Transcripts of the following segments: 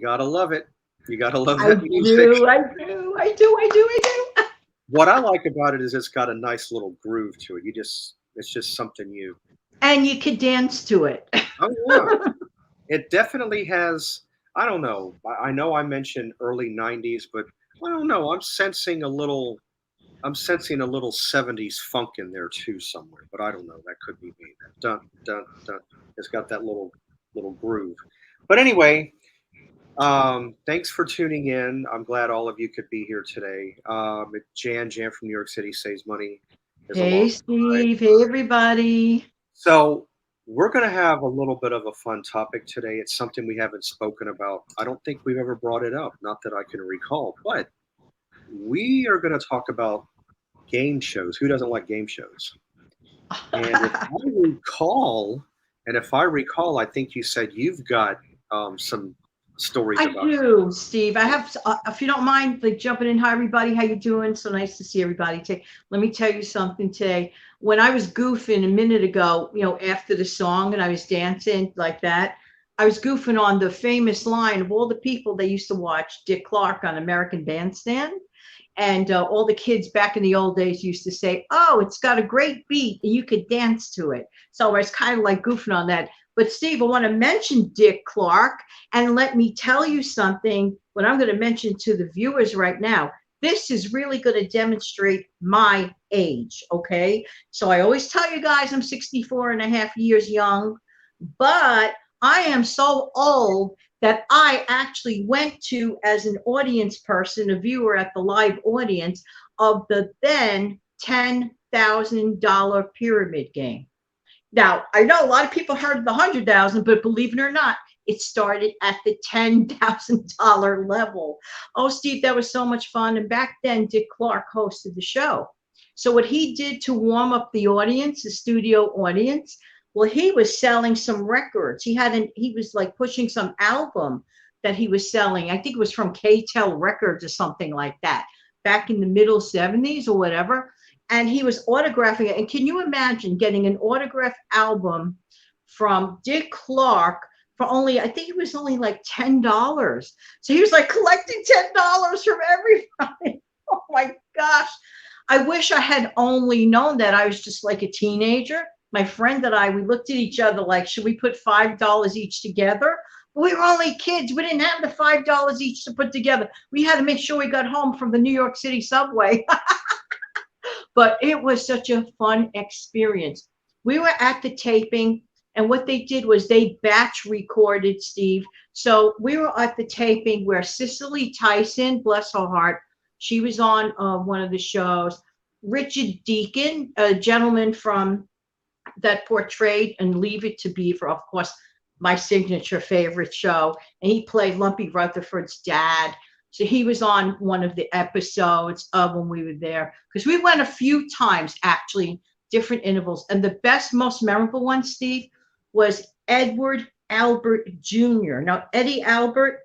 gotta love it. You gotta love I that music. do, I do, I do, I do, I do. What I like about it is it's got a nice little groove to it. It's just something you. And you could dance to it. Oh yeah, it definitely has. I don't know. I know I mentioned early '90s, but I don't know. I'm sensing a little '70s funk in there too somewhere, but I don't know. That could be me. That dun dun dun. It's got that little groove. But anyway, thanks for tuning in. I'm glad all of you could be here today. Jan from New York City Saves Money is Hey, alongside. Steve. Hey, everybody. So we're going to have a little bit of a fun topic today. It's something we haven't spoken about. I don't think we've ever brought it up, not that I can recall, but we are going to talk about game shows. Who doesn't like game shows? And if I recall, I think you said you've got some stories I about. do, Steve. I have, if you don't mind, like jumping in. Hi, everybody. How you doing? So nice to see everybody today. Let me tell you something today. When I was goofing a minute ago, after the song and I was dancing like that, I was goofing on the famous line of all the people that used to watch Dick Clark on American Bandstand. And all the kids back in the old days used to say, "Oh, it's got a great beat and you could dance to it." So I was kind of like goofing on that. But Steve, I want to mention Dick Clark, and let me tell you something. What I'm going to mention to the viewers right now, this is really going to demonstrate my age. Okay. So I always tell you guys I'm 64 and a half years young, but I am so old that I actually went to as an audience person, a viewer at the live audience of the then $10,000 pyramid game. Now, I know a lot of people heard of the 100,000, but believe it or not, it started at the $10,000 level. Oh, Steve, that was so much fun. And back then, Dick Clark hosted the show. So what he did to warm up the audience, the studio audience, well, he was selling some records. He was like pushing some album that he was selling. I think it was from K-Tel Records or something like that, back in the middle 70s or whatever. And he was autographing it. And can you imagine getting an autographed album from Dick Clark for only, I think it was only like $10. So he was like collecting $10 from everybody. Oh my gosh. I wish I had only known that. I was just like a teenager. My friend and I, we looked at each other like, should we put $5 each together? But we were only kids. We didn't have the $5 each to put together. We had to make sure we got home from the New York City subway. But it was such a fun experience. We were at the taping, and what they did was they batch recorded, Steve. So we were at the taping where Cicely Tyson, bless her heart, she was on one of the shows. Richard Deacon, a gentleman from that portrayed and Leave It to Beaver, of course, my signature favorite show. And he played Lumpy Rutherford's dad. So he was on one of the episodes of when we were there, because we went a few times actually, different intervals. And the best, most memorable one, Steve, was Edward Albert Jr. Now, Eddie Albert,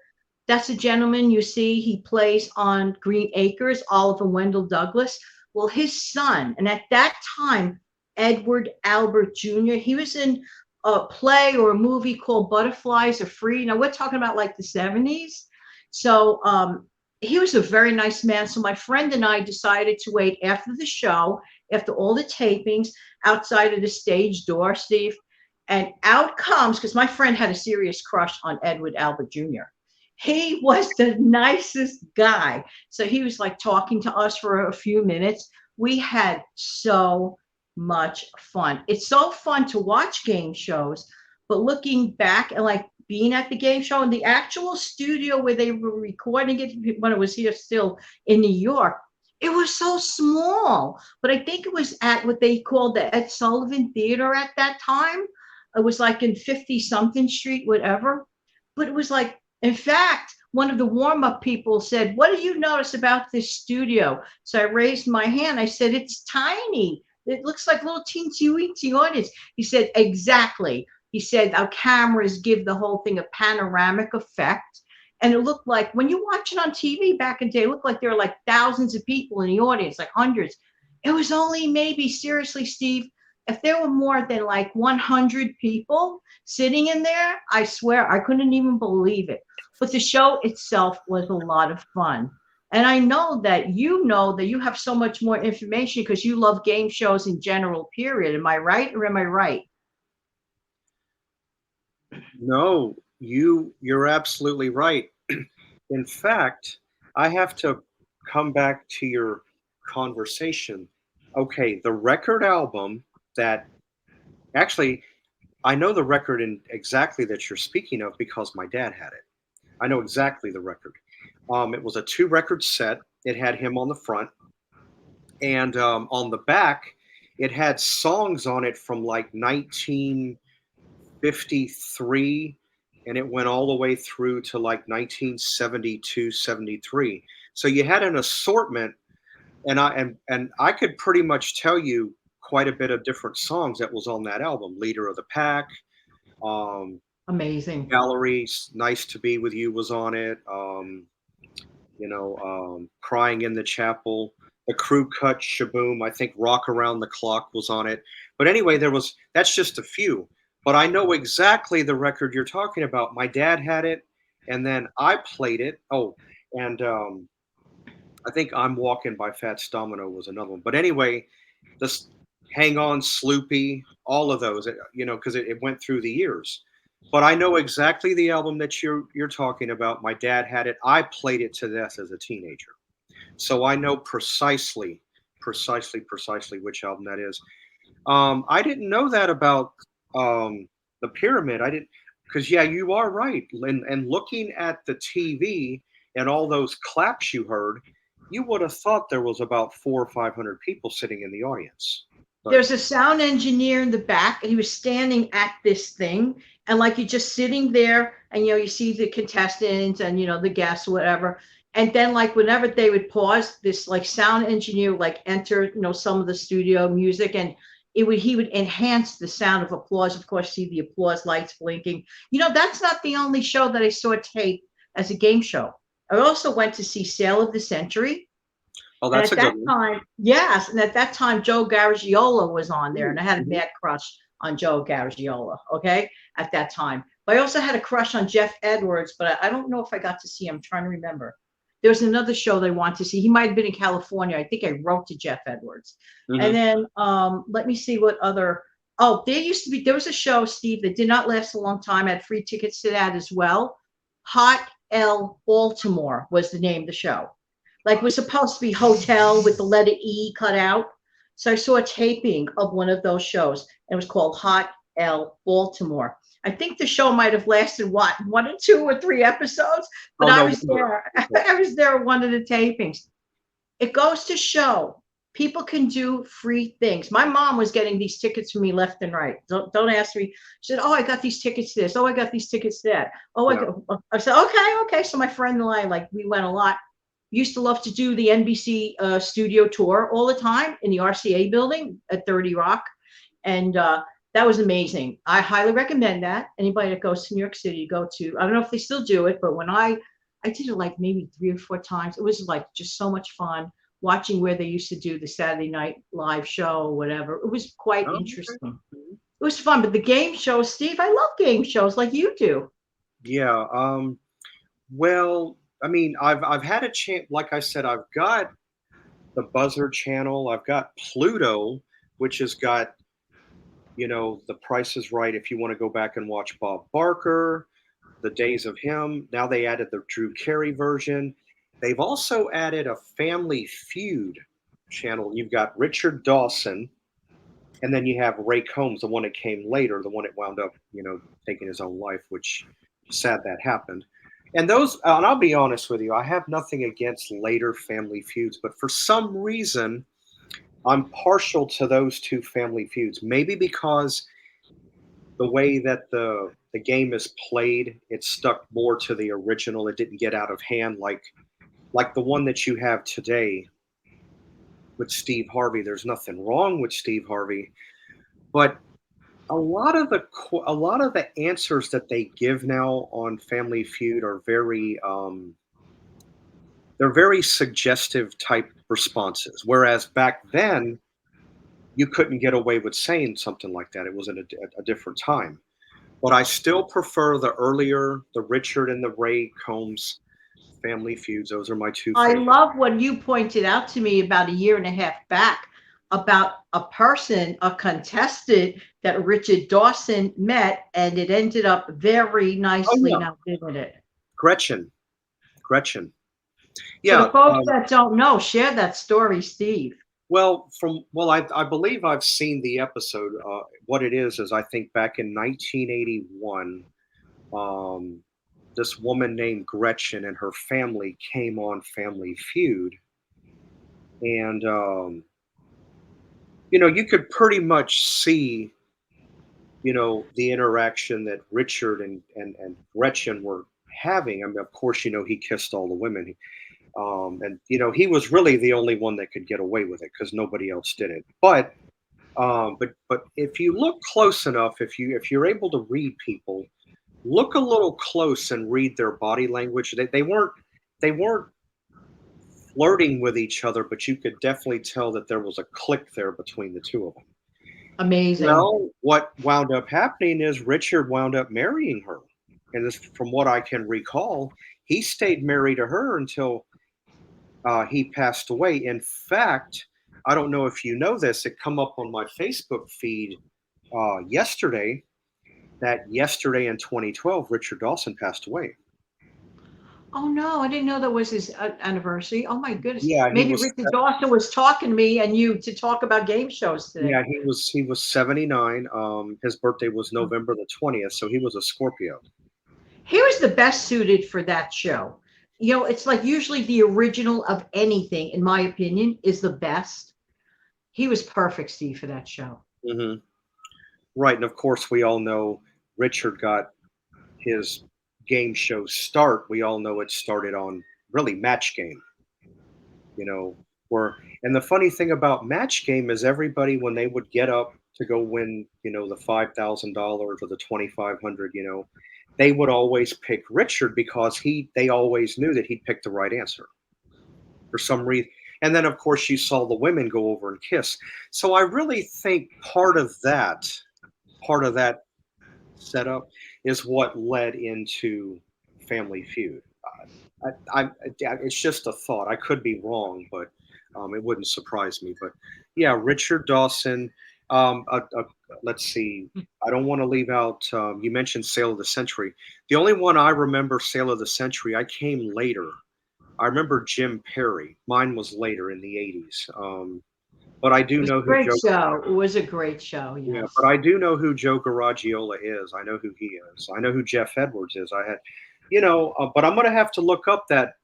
that's a gentleman you see, he plays on Green Acres, Oliver Wendell Douglas. Well, his son, and at that time, Edward Albert Jr., he was in a play or a movie called Butterflies Are Free. Now, we're talking about like the 70s. So he was a very nice man. So my friend and I decided to wait after the show, after all the tapings, outside of the stage door, Steve. And out comes, because my friend had a serious crush on Edward Albert Jr. He was the nicest guy. So he was like talking to us for a few minutes. We had so much fun. It's so fun to watch game shows, but looking back and like being at the game show in the actual studio where they were recording it when it was here still in New York, it was so small. But I think it was at what they called the Ed Sullivan Theater at that time. It was like in 50 something street, whatever. But it was like, in fact, one of the warm up people said, "What do you notice about this studio?" So I raised my hand. I said, "It's tiny. It looks like little teensy weensy audience." He said, "Exactly." He said, "Our cameras give the whole thing a panoramic effect." And it looked like when you watch it on TV back in the day, it looked like there were like thousands of people in the audience, like hundreds. It was only maybe, seriously, Steve, if there were more than like 100 people sitting in there, I swear I couldn't even believe it. but the show itself was a lot of fun. And I know that you have so much more information because you love game shows in general, period. Am I right or am I right? No, you're absolutely right. In fact, I have to come back to your conversation. Okay, the record album that actually I know the record in exactly that you're speaking of because my dad had it. I know exactly the record. It was a two record set. It had him on the front, and on the back, it had songs on it from like 1953, and it went all the way through to like 1972, 73. So you had an assortment, and I could pretty much tell you quite a bit of different songs that was on that album. Leader of the Pack, um, Amazing. Galleries, Nice to Be With You was on it. Crying in the Chapel, the Crew Cut, Shaboom. I think Rock Around the Clock was on it. But anyway, that's just a few. But I know exactly the record you're talking about. My dad had it, and then I played it. Oh, and I think I'm Walking by Fats Domino was another one. But anyway, this Hang On, Sloopy, all of those, because it went through the years. But I know exactly the album that you're talking about. My dad had it. I played it to death as a teenager. So I know precisely which album that is. I didn't know that about the pyramid. I didn't, because yeah, you are right. And looking at the TV and all those claps you heard, you would have thought there was about 400 or 500 people sitting in the audience. But There's a sound engineer in the back, and he was standing at this thing, and like you're just sitting there, and you see the contestants and the guests, whatever. And then like whenever they would pause, this like sound engineer like enter, some of the studio music, and he would enhance the sound of applause. Of course, see the applause lights blinking. That's not the only show that I saw tape as a game show. I also went to see Sale of the Century. oh, And that's at a good that one. time, yes, and at that time, Joe Garagiola was on there, and I had a Mhm. mad crush on Joe Garagiola. Okay, at that time, but I also had a crush on Jeff Edwards, but I don't know if I got to see him. I'm trying to remember. There was another show they want to see. He might have been in California. I think I wrote to Jeff Edwards, and Mhm. then let me see what other. Oh, there was a show, Steve, that did not last a long time. I had free tickets to that as well. Hot L Baltimore was the name of the show. Like it was supposed to be hotel with the letter E cut out. So I saw a taping of one of those shows. And it was called Hot L Baltimore. I think the show might have lasted what, 1 or 2 or 3 episodes, but Oh, I no was wonder. there. I was there at one of the tapings. It goes to show people can do free things. My mom was getting these tickets for me left and right. Don't ask me. She said, "Oh, I got these tickets to this. Oh, I got these tickets to that. Oh, Yeah. I said, okay. So my friend and I, like, we went a lot. Used to love to do the NBC studio tour all the time in the RCA building at 30 Rock, and that was amazing. I highly recommend that. Anybody that goes to New York City, go to. I don't know if they still do it, but when I did it like maybe 3 or 4 times. It was like just so much fun watching where they used to do the Saturday Night Live show or whatever. It was quite Oh, okay. interesting. Mhm. It was fun, but the game shows, Steve, I love game shows like you do. Yeah. Well, I mean, I've had a chance. Like I said, I've got the Buzzard channel. I've got Pluto, which has got The Price is Right. If you want to go back and watch Bob Barker, The Days of Him. Now they added the Drew Carey version. They've also added a Family Feud channel. You've got Richard Dawson, and then you have Ray Combs, the one that came later, the one that wound up, taking his own life, which sad that happened. And I'll be honest with you, I have nothing against later Family Feuds, but for some reason, I'm partial to those two Family Feuds. Maybe because the way that the game is played, it stuck more to the original. It didn't get out of hand like the one that you have today with Steve Harvey. There's nothing wrong with Steve Harvey, but a lot of the answers that they give now on Family Feud are they're very suggestive type responses. Whereas back then, you couldn't get away with saying something like that. It was in a different time. but I still prefer the Richard and the Ray Combs Family Feuds. Those are my two I favorite. love what you pointed out to me about a year and a half back about a person, a contestant that Richard Dawson met, and it ended up very Oh nicely yeah, now, didn't it? Gretchen. Gretchen. For the Yeah. folks that don't know, share that story, Steve. I believe I've seen the episode. What it is I think back in 1981, um, this woman named Gretchen and her family came on Family Feud, and you could pretty much see, the interaction that Richard and Gretchen were having. I mean, of course, he kissed all the women. And he was really the only one that could get away with it because nobody else did it. But if you look close enough, if you're able to read people, look a little close and read their body language. They weren't flirting with each other, but you could definitely tell that there was a click there between the two of them. Amazing. Well, what wound up happening is Richard wound up marrying her, and this, from what I can recall, he stayed married to her until he passed away. In fact, I don't know if you know this. It come up on my Facebook feed yesterday that yesterday in 2012, Richard Dawson passed away. Oh no, I didn't know that was his anniversary. Oh my goodness. Yeah, he Maybe was. Richard Dawson was talking to me and you to talk about game shows today. Yeah, he was 79. His birthday was November the 20th, so he was a Scorpio. He was the best suited for that show. You know, it's like usually the original of anything, in my opinion, is the best. He was perfect, Steve, for that show. Hmm. Right, and of course we all know Richard got his game show start. We all know it started on really Match Game. you know where and the funny thing about Match Game is everybody, when they would get up to go win, the $5,000 or the 2,500, they would always pick Richard because they always knew that he'd pick the right answer for some reason. And then of course you saw the women go over and kiss. So I really think part of that setup is what led into Family Feud. It's just a thought. I could be wrong, but it wouldn't surprise me. But yeah, Richard Dawson. Let's see. I don't want to leave out. You mentioned Sale of the Century. The only one I remember, Sale of the Century, I came later. I remember Jim Perry. Mine was later in the '80s. But I It do was know a who great Joe. show. It was a great show, Yeah, yes. but I do know who Joe Garagiola is. I know who he is. I know who Jeff Edwards is. But I'm gonna have to look up that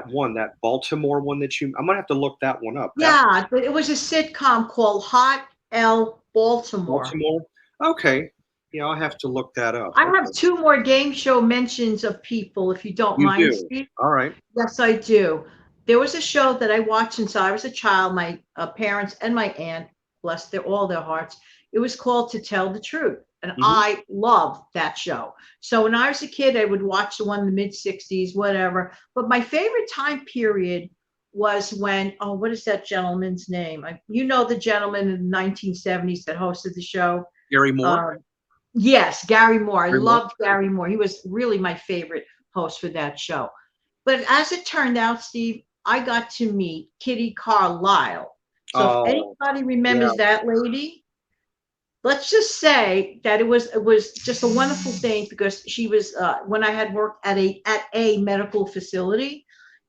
one, that Baltimore one that you. I'm gonna have to look that one up. That Yeah, but it was a sitcom called Hot L Baltimore. Baltimore. Okay, yeah, I'll have to look that up. I have Okay, two more game show mentions of people, if you don't you mind, do. Steve. All right. Yes, I do. There was a show that I watched since I was a child. My parents and my aunt, bless all their hearts. It was called To Tell the Truth, and Hmm. I loved that show. So when I was a kid, I would watch the one in the mid '60s, whatever. But my favorite time period was when, oh, what is that gentleman's name? You know the gentleman in the 1970s that hosted the show. Gary Moore. Uh, yes, Gary Moore. I Gary Moore. loved Gary Moore. He was really my favorite host for that show. But as it turned out, Steve, I got to meet Kitty Carlisle. So if Oh, anybody yeah. remembers that lady, let's just say that it was just a wonderful thing because she was when I had worked at a medical facility,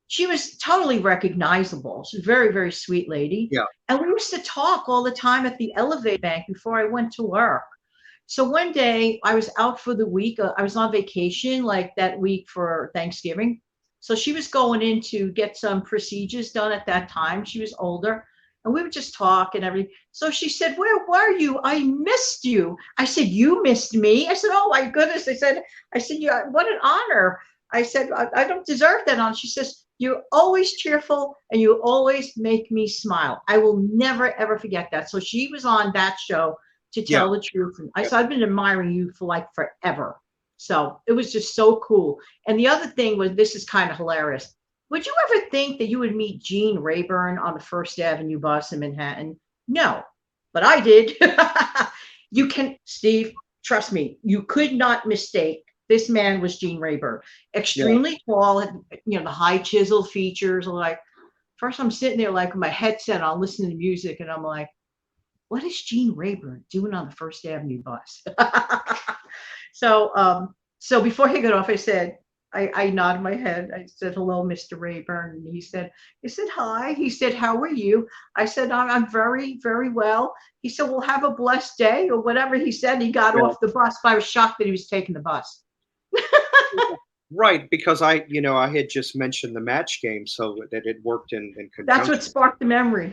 she was totally recognizable. She's a very, very sweet lady. Yeah. And we used to talk all the time at the elevator bank before I went to work. So one day I was out for the week. I was on vacation like that week for Thanksgiving. So she was going in to get some procedures done at that time. She was older and we would just talk and everything. So she said, "Where were you? I missed you." I said, "You missed me?" I said, "Oh my goodness." I said, "Yeah, what an honor." I said, I don't deserve that honor. She says, "You're always cheerful and you always make me smile." I will never, ever forget that. So she was on that show To Yeah. Tell the Truth. And Yeah. so I've been admiring you for like forever. So it was just so cool. And the other thing was, this is kind of hilarious. Would you ever think that you would meet Gene Rayburn on the First Avenue bus in Manhattan? No, but I did. You can, Steve, trust me, you could not mistake. This man was Gene Rayburn. Yeah. Extremely tall, had, the high chisel features. Like, first I'm sitting there like with my headset on, listening to music, and I'm like, what is Gene Rayburn doing on the First Avenue bus? So before he got off, I said, I nodded my head. I said, hello, Mr. Rayburn. And he said, hi. He said, how are you? I said, I'm very, very well. He said, well, have a blessed day or whatever he said. He got Yeah. off the bus, but I was shocked that he was taking the bus. Right, because I had just mentioned the match game, so that it worked in That's what conjunction. sparked the memory.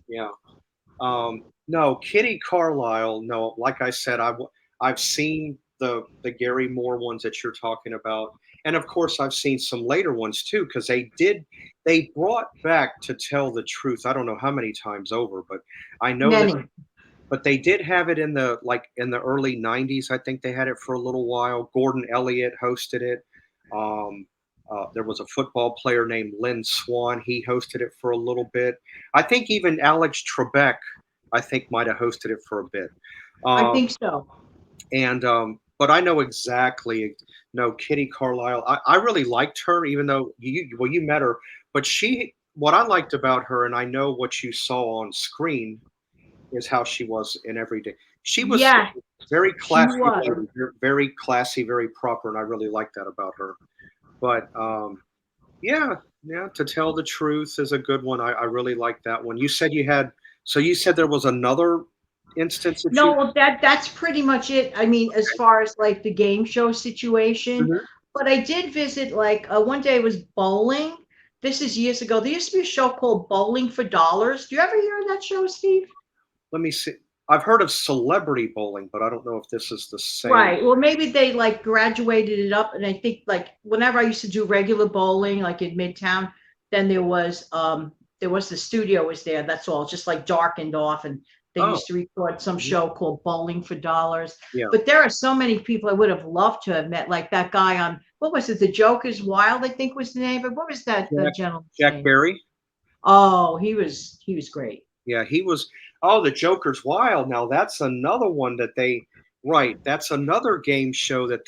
Yeah. No, Kitty Carlisle. No, like I said, I've seen the Gary Moore ones that you're talking about, and of course I've seen some later ones too, because they brought back To Tell the Truth. I don't know how many times over, but I know that. Many. But they did have it in the early '90s. I think they had it for a little while. Gordon Elliott hosted it. Um, there was a football player named Lynn Swan. He hosted it for a little bit. I think even Alex Trebek, I think, might have hosted it for a bit. I Um, think so. and but I know exactly. No, Kitty Carlisle. I really liked her, even though you met her. But what I liked about her, and I know what you saw on screen, is how she was in everyday. She was Yeah, very she classy was. lady, very classy, very proper, and I really like that about her. But yeah, yeah. To Tell the Truth is a good one. I really like that one. You said there was another instance that No, you. well, that's pretty much it. I mean, as far as like the game show situation, Mhm. but I did visit like one day it was bowling. This is years ago. There used to be a show called Bowling for Dollars. Do you ever hear of that show, Steve? Let me see. I've heard of celebrity bowling, but I don't know if this is the same. Right. Well, maybe they like graduated it up, and I think like whenever I used to do regular bowling, like in Midtown, then there was the studio was there. That's all, just like darkened off, and they Oh, used to record some mhm. show called Bowling for Dollars. Yeah. But there are so many people I would have loved to have met, like that guy on what was it, The Joker's Wild, I think was the name. But what was that the Jack gentleman's Jack name? Berry. Oh, he was great. Yeah, he was. Oh, the Joker's Wild. Now that's another one that they. Right, that's another game show that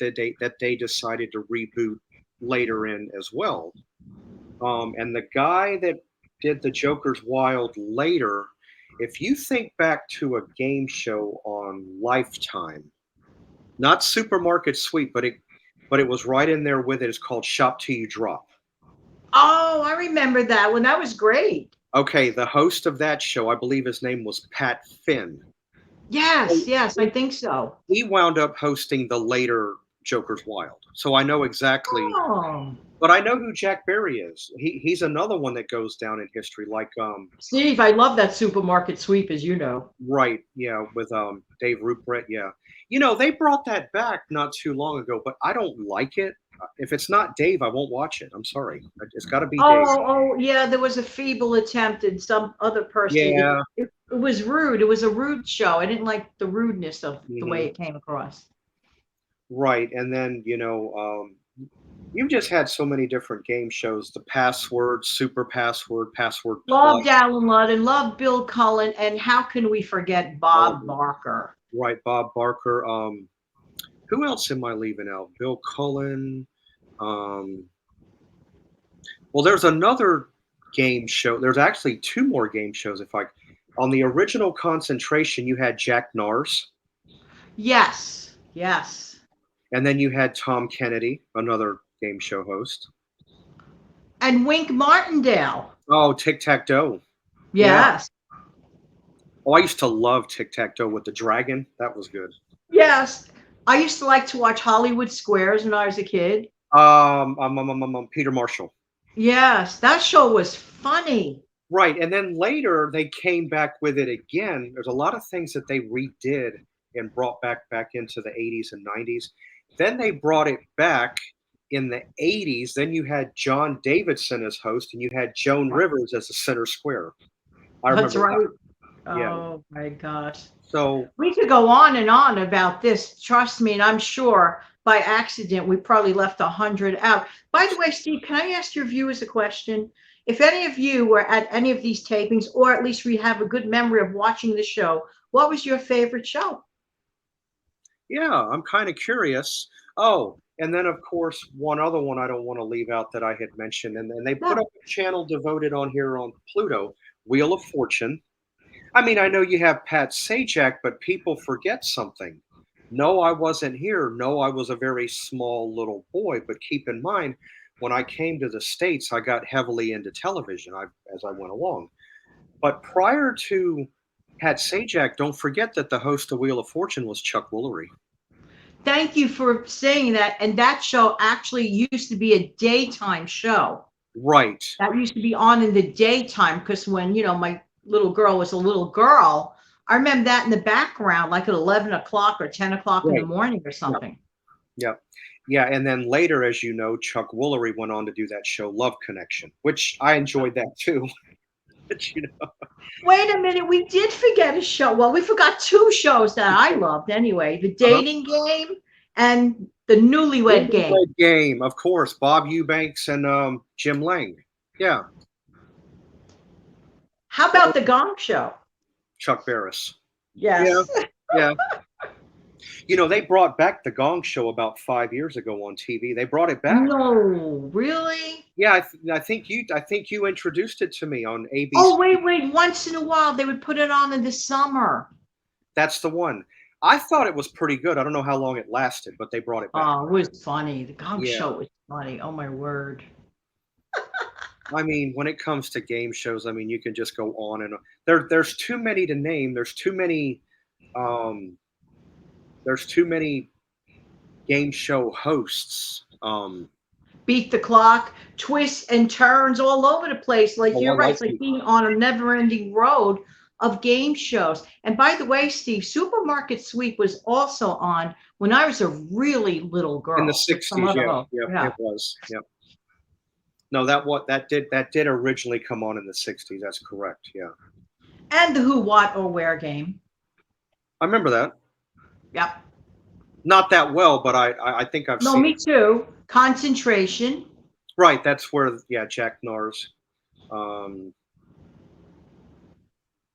they decided to reboot later in as well. And the guy that did the Joker's Wild later, if you think back to a game show on Lifetime, not Supermarket Sweep, but it was right in there with it. It's called Shop Till You Drop. Oh, I remember that one. That was great. Okay, the host of that show, I believe his name was Pat Finn. Yes, yes, I think so. He wound up hosting the later Joker's Wild. So I know exactly, Oh. but I know who Jack Berry is. He's another one that goes down in history, like Steve, I love that supermarket sweep, as you know. right, yeah, with Dave Rupert, yeah. They brought that back not too long ago, but I don't like it. If it's not Dave, I won't watch it. I'm sorry. It's got to be Dave. Oh, yeah, there was a feeble attempt and some other person. It, Yeah. it, it was rude. It was a rude show. I didn't like the rudeness of the way Hmm. it came across. Right, and then you've just had so many different game shows. The Password, Super Password, Password Loved Plus. Alan Ludden, loved Bill Cullen, and how can we forget Oh, Bob Barker? right, Bob Barker. Who else am I leaving out? Bill Cullen. Um, well, there's another game show. There's actually two more game shows. If I on the original Concentration, you had Jack Nars, Yes, yes. and then you had Tom Kennedy, another game show host. And Wink Martindale. Oh, Tic Tac Toe. Yeah. Yes, Oh, I used to love Tic Tac Toe with the dragon. That was good. yes. I used to like to watch Hollywood Squares when I was a kid. Peter Marshall. Yes, that show was funny. Right, and then later they came back with it again. There's a lot of things that they redid and brought back into the 80s and 90s. Then they brought it back in the 80s. Then you had John Davidson as host, and you had Joan Rivers as the center square. I That's remember right. that. Yeah. Oh my gosh. So We could go on and on about this. Trust me, and I'm sure by accident we probably left 100 out. By the way, Steve, can I ask your viewers a question? If any of you were at any of these tapings, or at least we have a good memory of watching the show, what was your favorite show? Yeah, I'm kind of curious. Oh, and then of course one other one I don't want to leave out that I had mentioned, and they put Yeah. up a channel devoted on here on Pluto, Wheel of Fortune. I mean, I know you have Pat Sajak, but people forget something. No, I wasn't here. No, I was a very small little boy. But keep in mind, when I came to the States, I got heavily into television as I went along. But prior to Pat Sajak, don't forget that the host of Wheel of Fortune was Chuck Woolery. Thank you for saying that. And that show actually used to be a daytime show. Right. That used to be on in the daytime because when, my little girl was a little girl, I remember that in the background, like at 11 o'clock or 10 o'clock in the Right. morning or Yeah. something. Yeah. Yeah. And then later, as you know, Chuck Woolery went on to do that show Love Connection, which I enjoyed that too. But, Wait a minute, we did forget a show. Well, we forgot two shows that I loved anyway, The uh-huh. Dating Game and The Newlywed Game. Newlywed Game, of course, Bob Eubanks and Jim Lang. Yeah. How about The Gong Show? Chuck Barris. Yeah. Yes. Yeah. They brought back the Gong Show about 5 years ago on TV. They brought it back. No, really? Yeah, I think you introduced it to me on ABC. Oh, wait. Once in a while, they would put it on in the summer. That's the one. I thought it was pretty good. I don't know how long it lasted, but they brought it back. Oh, it was funny. The Gong Yeah. Show was funny. Oh, my word. I mean, when it comes to game shows, I mean, you can just go on and on. There's too many to name. There's too many um game show hosts. Beat the clock, twists and turns all over the place. Like Oh, you're I right. like It's like these. being on a never-ending road of game shows. And by the way, Steve, Supermarket Sweep was also on when I was a really little girl. In the with some 60s, other yeah, host. yeah, it was. Yep. No, that did originally come on in the 60s. That's correct. Yeah. And the Who, What, or Where game. I remember that. Yep. Not that well, but I think I've No, seen me it. too. Concentration. Right, that's where Jack Nars. Um,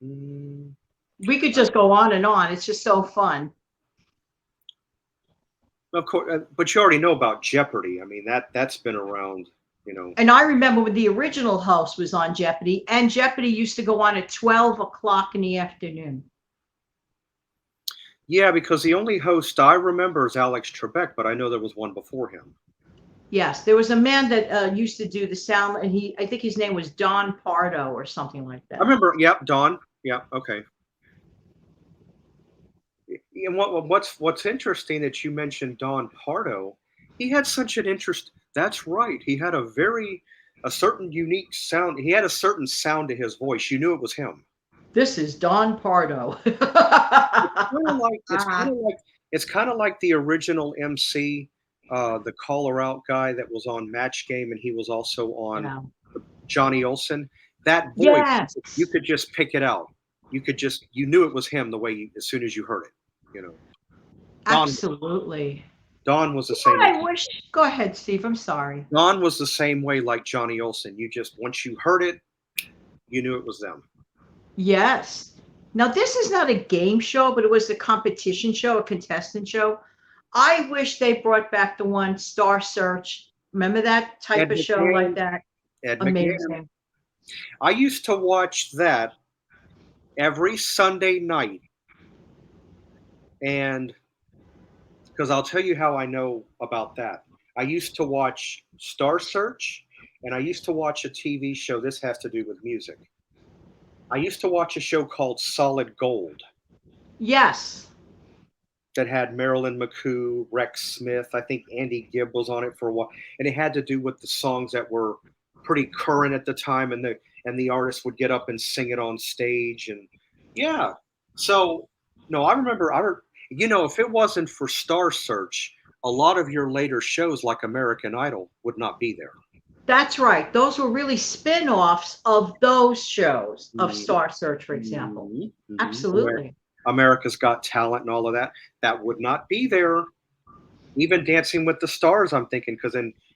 mm, We could just go on and on. It's just so fun. of course, but you already know about Jeopardy. I mean that's been around. And I remember when the original host was on Jeopardy, and Jeopardy used to go on at 12 o'clock in the afternoon. Yeah, because the only host I remember is Alex Trebek, but I know there was one before him. Yes, there was a man that used to do the sound, and I think his name was Don Pardo or something like that. I remember. Yep, Don. Yeah, okay. And what's interesting that you mentioned Don Pardo. He had such an interest. That's right. He had a certain unique sound. He had a certain sound to his voice. You knew it was him. This is Don Pardo. It's kind of like the original MC, the caller out guy that was on Match Game, and he was also on Johnny Olsen. That voice, Yes. you could just pick it out. You knew it was him as soon as you heard it. Absolutely. Don was the same. Go ahead, Steve. I'm sorry. Don was the same way, like Johnny Olsen. Once you heard it, you knew it was them. Yes. Now, this is not a game show, but it was a competition show, a contestant show. I wish they brought back the one Star Search. Remember that type of show like that? Ed Amazing. McMahon. I used to watch that every Sunday night. And because I'll tell you how I know about that. I used to watch Star Search, and I used to watch a TV show. This has to do with music. I used to watch a show called Solid Gold. Yes. That had Marilyn McCoo, Rex Smith. I think Andy Gibb was on it for a while, and it had to do with the songs that were pretty current at the time, and the artist would get up and sing it on stage, and yeah. So no, I remember. If it wasn't for Star Search, a lot of your later shows like American Idol would not be there. That's right. Those were really spin-offs of those shows of Star Search, for example. Mm-hmm. Absolutely. America's Got Talent and all of that. That would not be there. Even Dancing with the Stars, I'm thinking,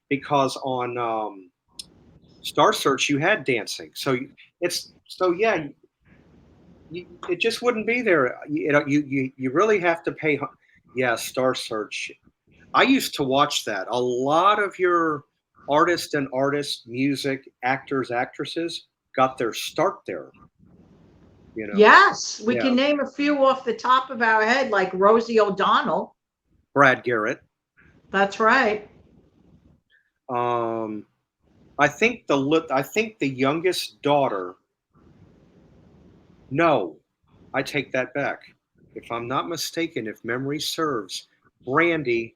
because on Star Search you had dancing. It just wouldn't be there. You really have to pay. Yeah, Star Search. I used to watch that. A lot of your artists, music, actors, actresses got their start there, you know. Yes, we Yeah. can name a few off the top of our head, like Rosie O'Donnell. Brad Garrett. That's right. Um, I think the youngest daughter. No, I take that back. If I'm not mistaken, if memory serves, Brandy,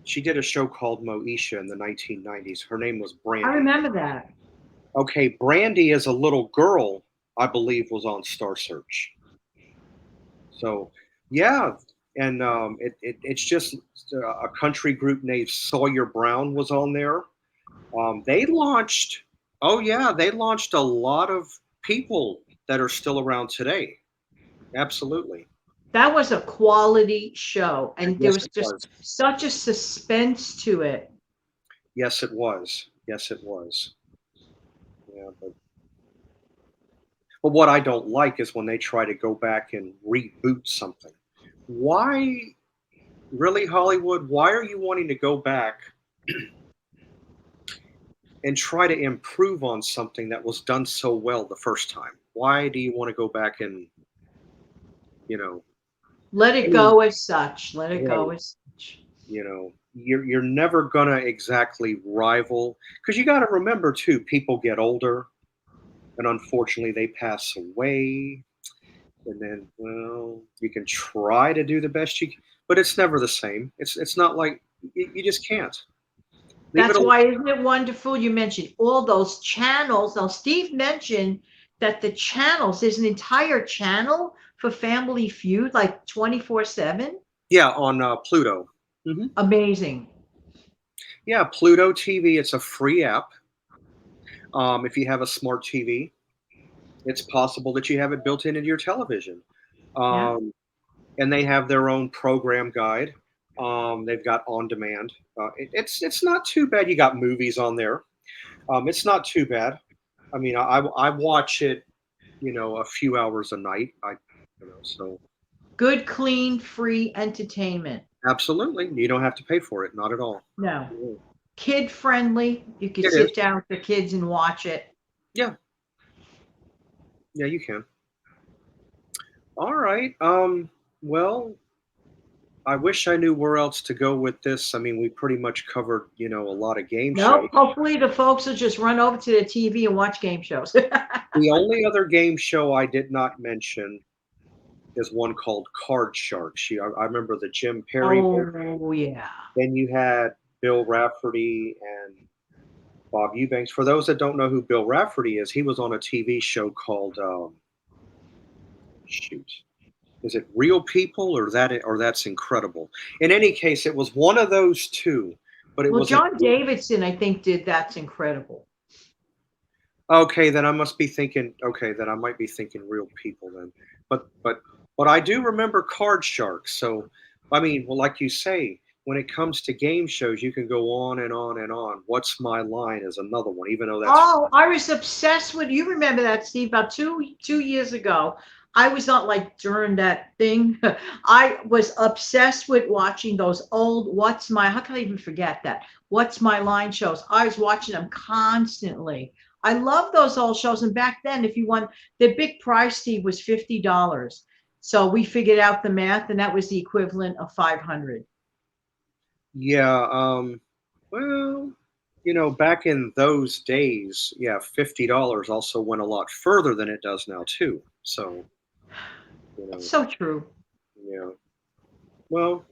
she did a show called Moesha in the 1990s. Her name was I Brandy. remember that. Okay, Brandy as a little girl, I believe, was on Star Search. So, yeah, and it's just a country group named Sawyer Brown was on there. They launched, oh yeah, they launched a lot of people that are still around today. Absolutely. That was a quality show, and there Yes, was it just was. such a suspense to it. Yes, it was. Yes, it was. Yeah, but what I don't like is when they try to go back and reboot something. Why, really, Hollywood? Why are you wanting to go back and try to improve on something that was done so well the first time? Why do you want to go back and, you know, Let I it mean, go as such. Let it right, go as such. you're never gonna exactly rival because you got to remember too, people get older and unfortunately they pass away, and then well, you can try to do the best you can, but it's never the same. It's not like you just can't leave it. That's why, isn't it wonderful? You mentioned all those channels. Now, Steve mentioned that the channels, there's an entire channel for Family Feud, like 24/7. Yeah, on Pluto. Hmm. Amazing. Yeah, Pluto TV. It's a free app. If you have a smart TV, it's possible that you have it built into your television. Yeah. Um, and they have their own program guide. They've got on demand. It's not too bad. You got movies on there. It's not too bad. I mean, I watch it, a few hours a night. So Good, clean, free entertainment. absolutely, you don't have to pay for it. Not at all. No. Yeah. Kid friendly. You could It is. sit down with the kids and watch it. Yeah, yeah, you can. All right. Well, I wish I knew where else to go with this. I mean, we pretty much covered, a lot of game shows. Nope. Hopefully the folks will just run over to the TV and watch game shows. The only other game show I did not mention is one called Card Shark. I remember the Jim Perry one. Oh yeah. Then you had Bill Rafferty and Bob Eubanks. For those that don't know who Bill Rafferty is, he was on a TV show called shoot, is it Real People or That's Incredible? In any case, it was one of those two, but it Well, was an John Davidson, I think, did That's Incredible. okay. Then I must be thinking. Okay, then I might be thinking Real People then. But I do remember Card Sharks. So I mean, well, like you say, when it comes to game shows, you can go on and on and on. What's My Line is another one, even though that's Oh, I was obsessed with, you remember that, Steve, about two years ago. I was not like during that thing. I was obsessed with watching those old how can I even forget that? What's My Line shows. I was watching them constantly. I love those old shows. And back then, if you want, the big prize, Steve, was $50. So we figured out the math, and that was the equivalent of 500. yeah. Well, back in those days, yeah, $50 also went a lot further than it does now too. So, you It's know, so true. yeah. Well,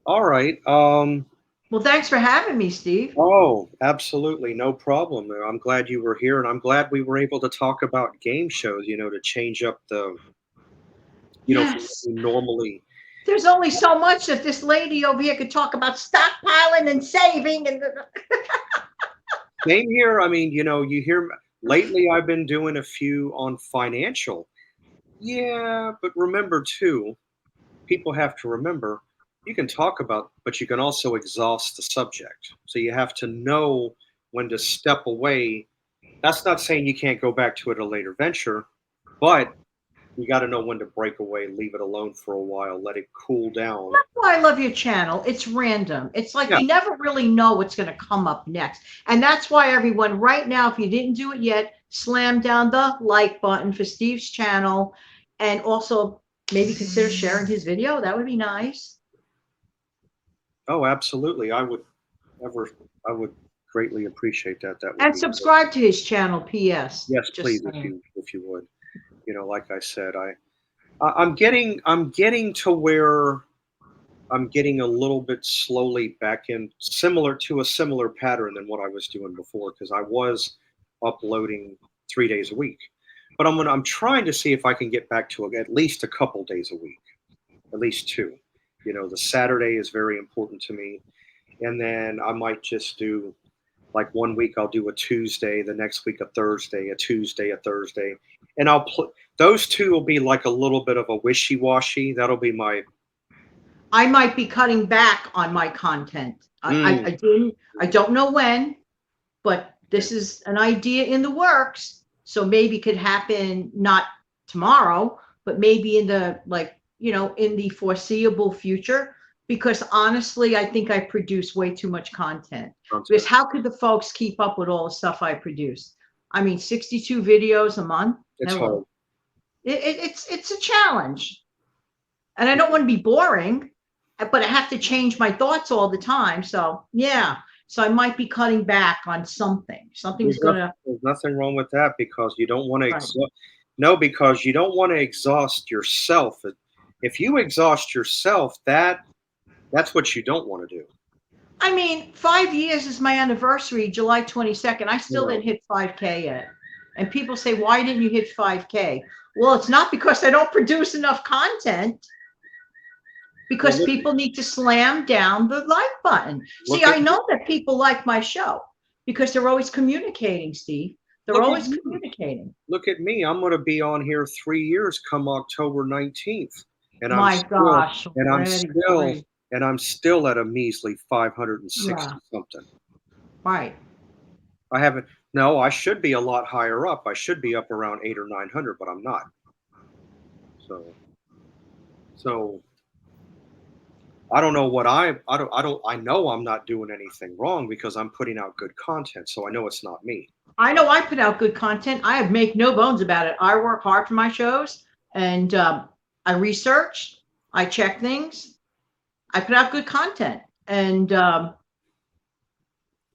all right. Well, thanks for having me, Steve. Oh, absolutely, no problem. I'm glad you were here, and I'm glad we were able to talk about game shows. To change up from what Yes. we normally. There's only so much that this lady over here could talk about stockpiling and saving and Same here. I mean, you hear lately. I've been doing a few on financial. Yeah, but remember too, people have to remember you can talk about, but you can also exhaust the subject. So you have to know when to step away. That's not saying you can't go back to it at a later venture, but You got to know when to break away, leave it alone for a while, let it cool down. That's why I love your channel. It's random. It's like Yeah. you never really know what's going to come up next. And that's why everyone right now, if you didn't do it yet, slam down the like button for Steve's channel, and also maybe consider sharing his video. That would be nice. Oh, absolutely. Ever, I would greatly appreciate that. That would And be great. subscribe to his channel, PS. Yes, Just please, saying. if you would. You know, like I said, I'm getting to where I'm getting a little bit slowly back in a similar pattern than what I was doing before, because I was uploading 3 days a week. But I'm trying to see if I can get back to at least a couple days a week, at least two. You know, the Saturday is very important to me, and then I might just do, like, one week I'll do a Tuesday, the next week a Thursday, a Tuesday, a Thursday, and those two will be like a little bit of a wishy washy. That'll be my I might be cutting back on my content. mm, I don't know when, but yeah, this is an idea in the works. So maybe it could happen not tomorrow, but maybe in the, like, in the foreseeable future. Because honestly, I think I produce way too much content. Because content. how could the folks keep up with all the stuff I produce? I mean, 62 videos a month. It's hard. Hello. It's a challenge. And I don't want to be boring, but I have to change my thoughts all the time. So yeah, so I might be cutting back on something. Something's gonna. There's nothing wrong with that, because you don't want to Right. exhaust. No, because you don't want to exhaust yourself. If you exhaust yourself, that's what you don't want to do. I mean, 5 years is my anniversary, July 22nd. I You still know, didn't hit 5K yet. And people say, why didn't you hit 5K? Well, it's not because I don't produce enough content, well, because people need to slam down the like button. See, look I at know that people like my show because they're always communicating, Steve. They're look at always me. communicating. Look at me. I'm going to be on here 3 years come October 19th, and My gosh, and I'm already still, three. at a measly 560 Yeah, something. right. I haven't. No, I should be a lot higher up. I should be up around 8 or 900, but I'm not. So, so I don't know what I know I'm not doing anything wrong because I'm putting out good content. So I know it's not me. I know I put out good content. I have make no bones about it. I work hard for my shows, and I research, I check things, I put out good content, and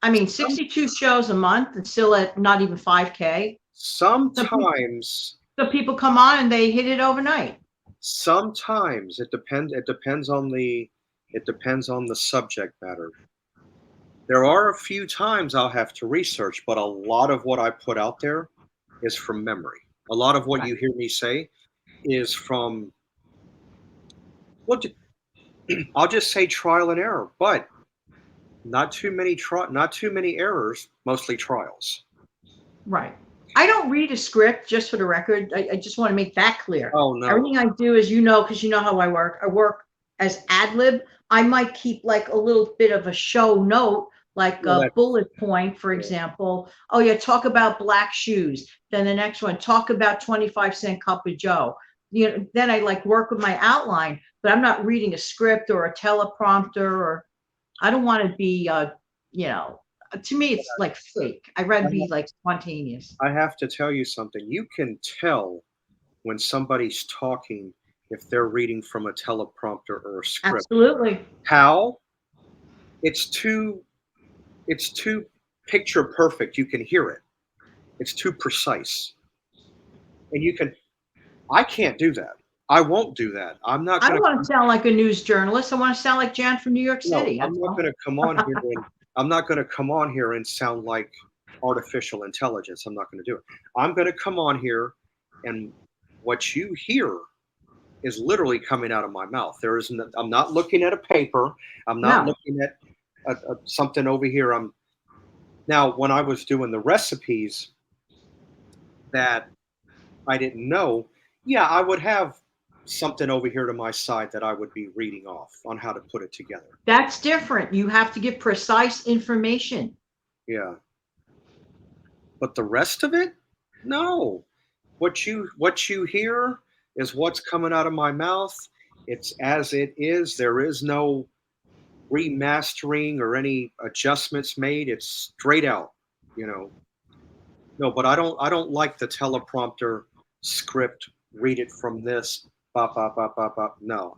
I mean, 62 shows a month and still at not even 5K. Sometimes, Some people come on and they hit it overnight. sometimes it depends on the subject matter. There are a few times I'll have to research, but a lot of what I put out there is from memory. A lot of what Right. you hear me say is from, well, I'll just say trial and error, but not too many errors, mostly trials. Right. I don't read a script, just for the record. I just want to make that clear. Oh no. Everything I do is, because you know how I work. I work as ad lib. I might keep like a little bit of a show note, like Well, a that's bullet point, for yeah. example. Oh yeah, talk about black shoes. Then the next one, talk about 25-cent cup of Joe. Then I like work with my outline, but I'm not reading a script or a teleprompter, or I don't want to be, to me, it's like fake. I'd rather be like spontaneous. I have to tell you something. You can tell when somebody's talking if they're reading from a teleprompter or a script. Absolutely. How? It's too it's too picture perfect. You can hear it. It's too precise. And I can't do that. I won't do that. I'm not I going don't want to to sound like a news journalist. I want to sound like Jan from New York no, City. That's all. I'm not going to come on here and sound like artificial intelligence. I'm not going to do it. I'm going to come on here, and what you hear is literally coming out of my mouth. I'm not looking at a paper. I'm not No. looking at something over here. Now, when I was doing the recipes that I didn't know, yeah, I would have something over here to my side that I would be reading off on how to put it together. That's different. You have to give precise information. Yeah. But the rest of it, no. What you hear, is what's coming out of my mouth. It's as it is. There is no remastering or any adjustments made. It's straight out, you know. No, but I don't like the teleprompter script. Read it from this. Bop bop bop bop bop. No.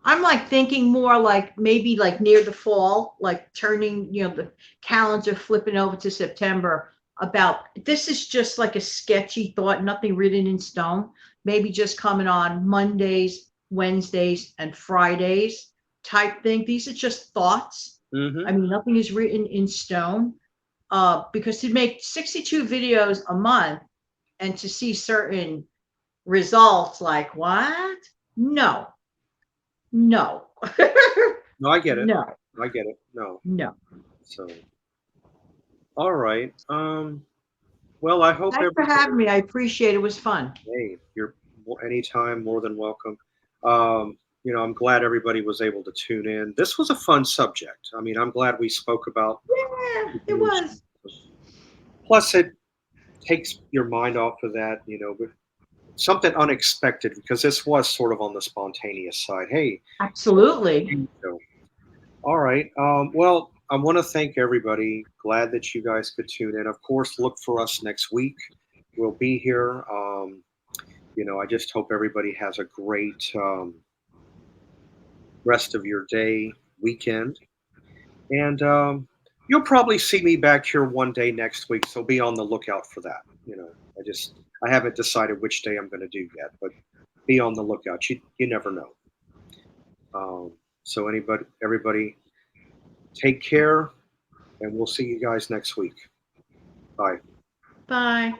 I'm like thinking more like maybe like near the fall, like turning, the calendar flipping over to September about this is just like a sketchy thought, nothing written in stone. Maybe just coming on Mondays, Wednesdays, and Fridays type thing. These are just thoughts. I Mm-hmm. mean, nothing is written in stone. Because to make 62 videos a month and to see certain results, like what? No, no. No, I get it. No, I get it. No. no. So, all right. Well, I hope Thanks for having everybody. me. I appreciate it. It was fun. Hey, you're anytime more than welcome. I'm glad everybody was able to tune in. This was a fun subject. I mean, I'm glad we spoke about Yeah, the it news. was. Plus, it takes your mind off of that, but something unexpected because this was sort of on the spontaneous side. Hey, Absolutely. so, all right. Well, I want to thank everybody. Glad that you guys could tune in. Of course, look for us next week. We'll be here. I just hope everybody has a great rest of your day, weekend. And you'll probably see me back here one day next week. So be on the lookout for that. I haven't decided which day I'm going to do yet, but be on the lookout. You never know. So everybody, take care, and we'll see you guys next week. Bye. Bye.